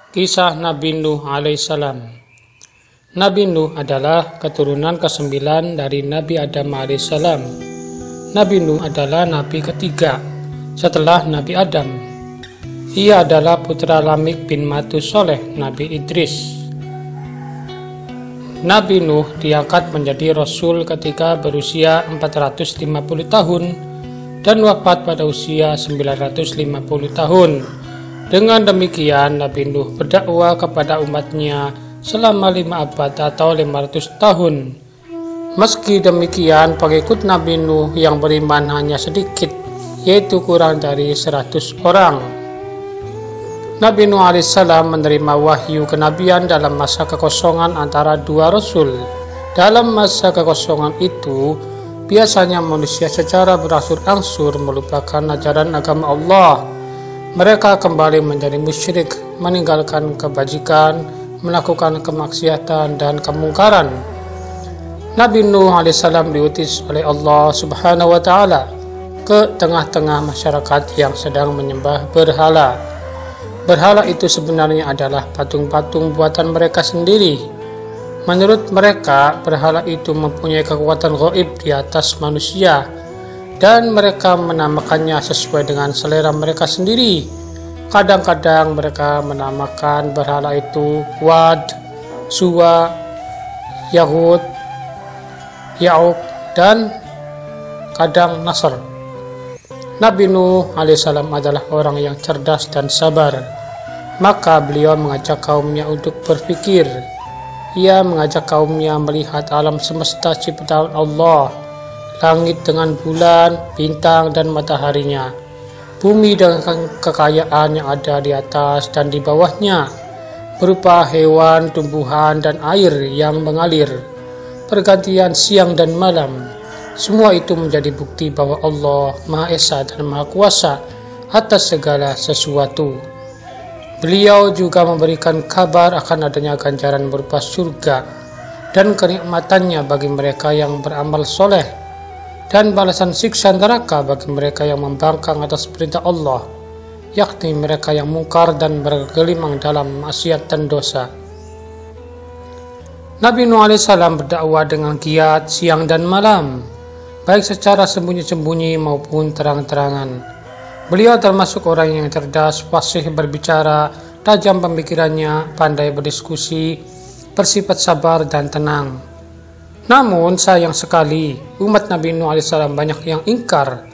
Kisah Nabi Nuh alaihissalam. Nabi Nuh adalah keturunan ke-9 dari Nabi Adam alaihissalam. Nabi Nuh adalah nabi ketiga setelah Nabi Adam. Ia adalah putra Lamik bin Matusoleh Nabi Idris. Nabi Nuh diangkat menjadi Rasul ketika berusia 450 tahun dan wafat pada usia 950 tahun. Dengan demikian, Nabi Nuh berdakwah kepada umatnya selama 5 abad atau 500 tahun. Meski demikian, pengikut Nabi Nuh yang beriman hanya sedikit, yaitu kurang dari 100 orang. Nabi Nuh alaihissalam menerima wahyu kenabian dalam masa kekosongan antara 2 rasul. Dalam masa kekosongan itu, biasanya manusia secara berangsur-angsur melupakan ajaran agama Allah. Mereka kembali menjadi musyrik, meninggalkan kebajikan, melakukan kemaksiatan dan kemungkaran. Nabi Nuh alaihissalam diutus oleh Allah Subhanahu wa Ta'ala ke tengah-tengah masyarakat yang sedang menyembah berhala. Berhala itu sebenarnya adalah patung-patung buatan mereka sendiri. Menurut mereka, berhala itu mempunyai kekuatan gaib di atas manusia, dan mereka menamakannya sesuai dengan selera mereka sendiri. Kadang-kadang mereka menamakan berhala itu Wad, Suwa, Yahud, Ya'uq, dan kadang Nasr. Nabi Nuh alaihissalam adalah orang yang cerdas dan sabar. Maka beliau mengajak kaumnya untuk berpikir. Ia mengajak kaumnya melihat alam semesta ciptaan Allah, langit dengan bulan, bintang dan mataharinya, bumi dengan kekayaan yang ada di atas dan di bawahnya, berupa hewan, tumbuhan, dan air yang mengalir, pergantian siang dan malam. Semua itu menjadi bukti bahwa Allah Maha Esa dan Maha Kuasa atas segala sesuatu. Beliau juga memberikan kabar akan adanya ganjaran berupa surga dan kenikmatannya bagi mereka yang beramal soleh, dan balasan siksa neraka bagi mereka yang membangkang atas perintah Allah, yakni mereka yang mungkar dan bergelimang dalam maksiat dan dosa. Nabi Nuh alaihissalam berdakwah dengan giat siang dan malam, baik secara sembunyi-sembunyi maupun terang-terangan. Beliau termasuk orang yang cerdas, fasih berbicara, tajam pemikirannya, pandai berdiskusi, bersifat sabar dan tenang. Namun sayang sekali, umat Nabi Nuh alaihissalam banyak yang ingkar.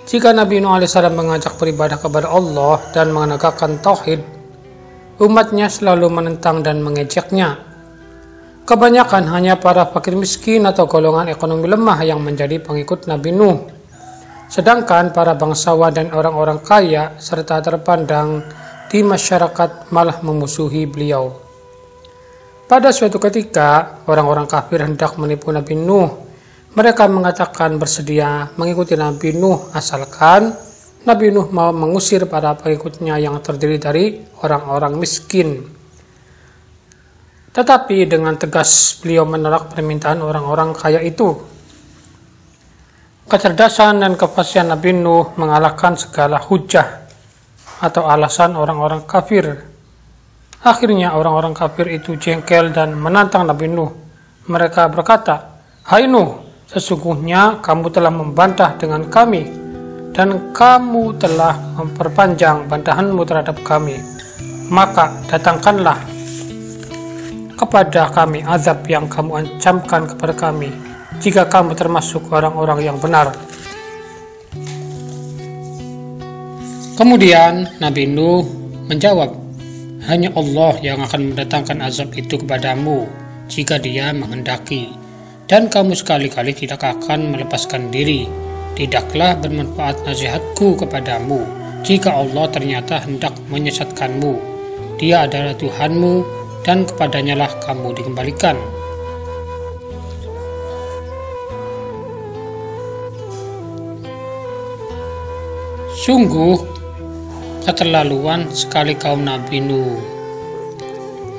Jika Nabi Nuh alaihissalam mengajak beribadah kepada Allah dan menegakkan tauhid, umatnya selalu menentang dan mengejeknya. Kebanyakan hanya para fakir miskin atau golongan ekonomi lemah yang menjadi pengikut Nabi Nuh. Sedangkan para bangsawan dan orang-orang kaya serta terpandang di masyarakat malah memusuhi beliau. Pada suatu ketika, orang-orang kafir hendak menipu Nabi Nuh. Mereka mengatakan bersedia mengikuti Nabi Nuh asalkan Nabi Nuh mau mengusir para pengikutnya yang terdiri dari orang-orang miskin. Tetapi dengan tegas beliau menolak permintaan orang-orang kaya itu. Kecerdasan dan kefasihan Nabi Nuh mengalahkan segala hujah atau alasan orang-orang kafir. Akhirnya orang-orang kafir itu jengkel dan menantang Nabi Nuh. Mereka berkata, "Hai Nuh, sesungguhnya kamu telah membantah dengan kami, dan kamu telah memperpanjang bantahanmu terhadap kami. Maka datangkanlah kepada kami azab yang kamu ancamkan kepada kami, jika kamu termasuk orang-orang yang benar." Kemudian Nabi Nuh menjawab, "Hanya Allah yang akan mendatangkan azab itu kepadamu jika Dia menghendaki, dan kamu sekali-kali tidak akan melepaskan diri. Tidaklah bermanfaat nasihatku kepadamu jika Allah ternyata hendak menyesatkanmu. Dia adalah Tuhanmu, dan kepadanya lah kamu dikembalikan." Sungguh keterlaluan sekali kaum Nabi Nuh.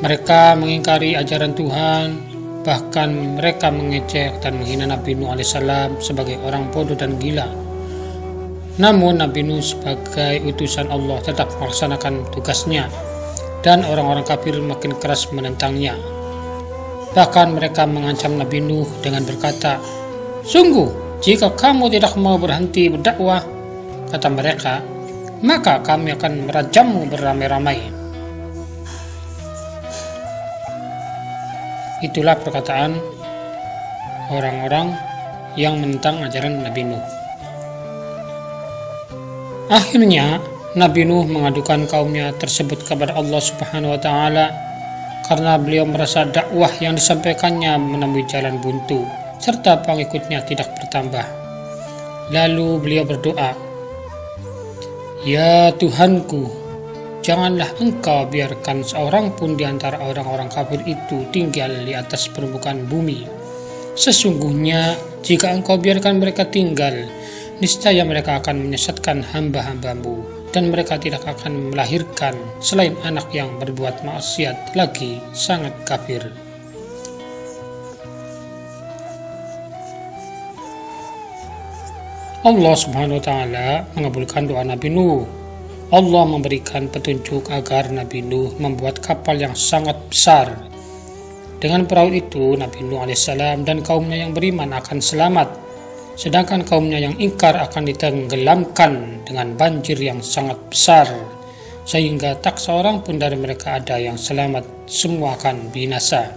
Mereka mengingkari ajaran Tuhan, bahkan mereka mengejek dan menghina Nabi Nuh alaihissalam sebagai orang bodoh dan gila. Namun Nabi Nuh sebagai utusan Allah tetap melaksanakan tugasnya. dan orang-orang kafir makin keras menentangnya. Bahkan mereka mengancam Nabi Nuh dengan berkata, "Sungguh, jika kamu tidak mau berhenti berdakwah," kata mereka, "maka kami akan merajammu beramai-ramai." Itulah perkataan orang-orang yang menentang ajaran Nabi Nuh. Akhirnya Nabi Nuh mengadukan kaumnya tersebut kepada Allah Subhanahu wa Ta'ala karena beliau merasa dakwah yang disampaikannya menemui jalan buntu serta pengikutnya tidak bertambah. Lalu beliau berdoa, "Ya Tuhanku, janganlah Engkau biarkan seorang pun di antara orang-orang kafir itu tinggal di atas permukaan bumi. Sesungguhnya jika Engkau biarkan mereka tinggal, niscaya mereka akan menyesatkan hamba-hamba-Mu, dan mereka tidak akan melahirkan selain anak yang berbuat maksiat lagi sangat kafir." Allah Subhanahu wa Ta'ala mengabulkan doa Nabi Nuh. Allah memberikan petunjuk agar Nabi Nuh membuat kapal yang sangat besar. Dengan perahu itu, Nabi Nuh alaihissalam dan kaumnya yang beriman akan selamat, sedangkan kaumnya yang ingkar akan ditenggelamkan dengan banjir yang sangat besar, sehingga tak seorang pun dari mereka ada yang selamat, semua akan binasa.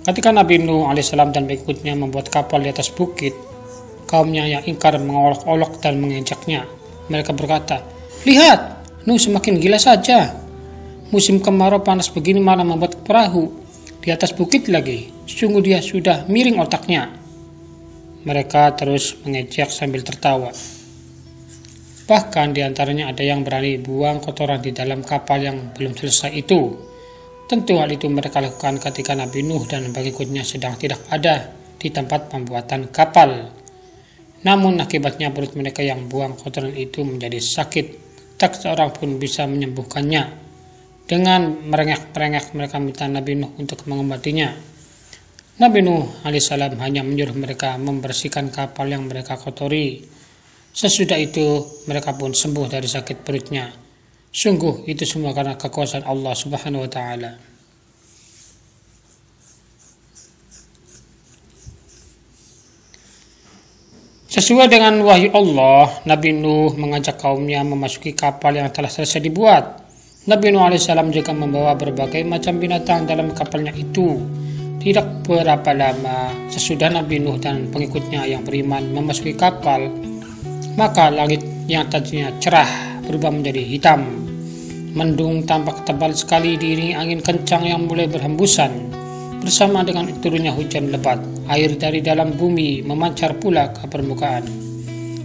Ketika Nabi Nuh alaihissalam dan pengikutnya membuat kapal di atas bukit, kaumnya yang ingkar mengolok-olok dan menginjaknya. Mereka berkata, "Lihat, Nuh semakin gila saja. Musim kemarau panas begini malah membuat perahu di atas bukit lagi. Sungguh dia sudah miring otaknya." Mereka terus mengejek sambil tertawa. Bahkan di antaranya ada yang berani buang kotoran di dalam kapal yang belum selesai itu. Tentu hal itu mereka lakukan ketika Nabi Nuh dan pengikutnya sedang tidak ada di tempat pembuatan kapal. Namun akibatnya perut mereka yang buang kotoran itu menjadi sakit. Tak seorang pun bisa menyembuhkannya. Dengan merengek-merengek mereka minta Nabi Nuh untuk mengobatinya. Nabi Nuh alaihissalam hanya menyuruh mereka membersihkan kapal yang mereka kotori. Sesudah itu mereka pun sembuh dari sakit perutnya. Sungguh itu semua karena kekuasaan Allah Subhanahu wa Ta'ala. Sesuai dengan wahyu Allah, Nabi Nuh mengajak kaumnya memasuki kapal yang telah selesai dibuat. Nabi Nuh alaihissalam juga membawa berbagai macam binatang dalam kapalnya itu. Tidak berapa lama sesudah Nabi Nuh dan pengikutnya yang beriman memasuki kapal, maka langit yang tadinya cerah berubah menjadi hitam. Mendung tampak tebal sekali diiringi angin kencang yang mulai berhembusan. Bersama dengan turunnya hujan lebat, air dari dalam bumi memancar pula ke permukaan.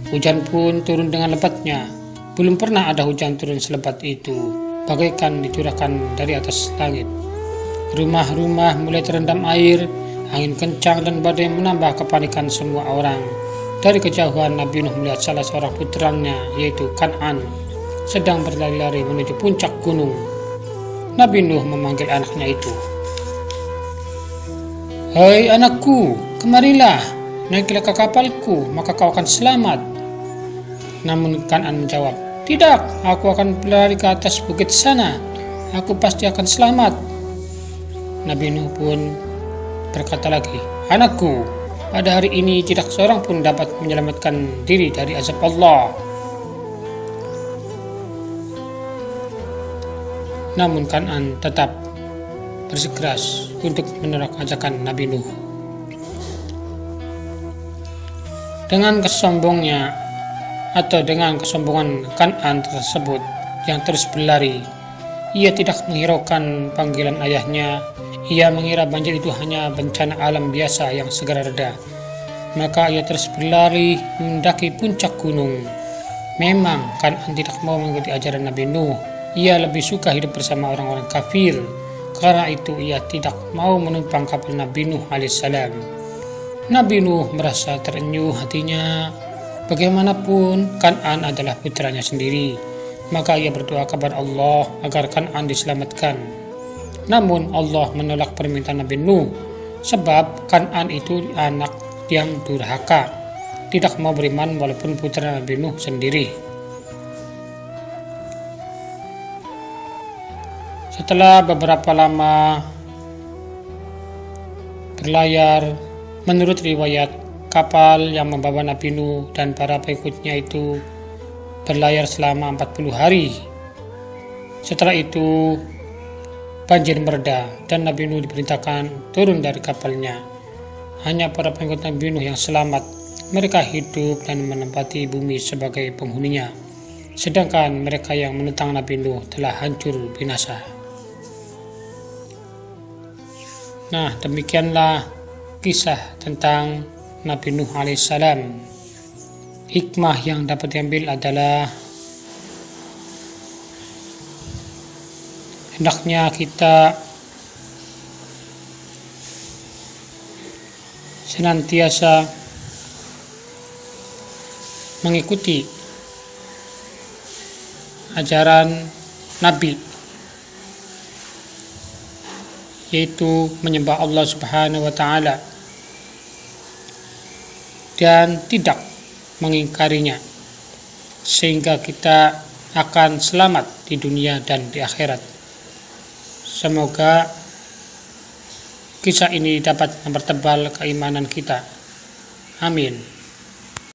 Hujan pun turun dengan lebatnya. Belum pernah ada hujan turun selebat itu, bagaikan dicurahkan dari atas langit. Rumah-rumah mulai terendam air, angin kencang dan badai menambah kepanikan semua orang. Dari kejauhan Nabi Nuh melihat salah seorang putranya, yaitu Kan'an, sedang berlari-lari menuju puncak gunung. Nabi Nuh memanggil anaknya itu. "Hai anakku, kemarilah, naiklah ke kapalku, maka kau akan selamat." Namun Kan'an menjawab, "Tidak, aku akan berlari ke atas bukit sana, aku pasti akan selamat." Nabi Nuh pun berkata lagi, "Anakku, pada hari ini tidak seorang pun dapat menyelamatkan diri dari azab Allah." Namun Kan'an tetap bersikeras untuk menolak ajakan Nabi Nuh. Dengan kesombongan Kan'an tersebut yang terus berlari, ia tidak menghiraukan panggilan ayahnya. Ia mengira banjir itu hanya bencana alam biasa yang segera reda. Maka ia terus berlari mendaki puncak gunung. Memang Kan'an tidak mau mengikuti ajaran Nabi Nuh. Ia lebih suka hidup bersama orang-orang kafir. Karena itu ia tidak mau menumpang kapal Nabi Nuh alaihissalam. Nabi Nuh merasa terenyuh hatinya. Bagaimanapun Kan'an adalah putranya sendiri, maka ia berdoa kepada Allah agar Kan'an diselamatkan. Namun Allah menolak permintaan Nabi Nuh, sebab Kan'an itu anak yang durhaka, tidak mau beriman walaupun putra Nabi Nuh sendiri. Setelah beberapa lama berlayar, menurut riwayat, kapal yang membawa Nabi Nuh dan para pengikutnya itu berlayar selama 40 hari. Setelah itu banjir mereda dan Nabi Nuh diperintahkan turun dari kapalnya. Hanya para pengikut Nabi Nuh yang selamat. Mereka hidup dan menempati bumi sebagai penghuninya. Sedangkan mereka yang menentang Nabi Nuh telah hancur binasa. Nah, demikianlah kisah tentang Nabi Nuh alaihissalam. Hikmah yang dapat diambil adalah hendaknya kita senantiasa mengikuti ajaran Nabi, yaitu menyembah Allah Subhanahu wa Ta'ala dan tidak mengingkarinya, sehingga kita akan selamat di dunia dan di akhirat. Semoga kisah ini dapat mempertebal keimanan kita. Amin.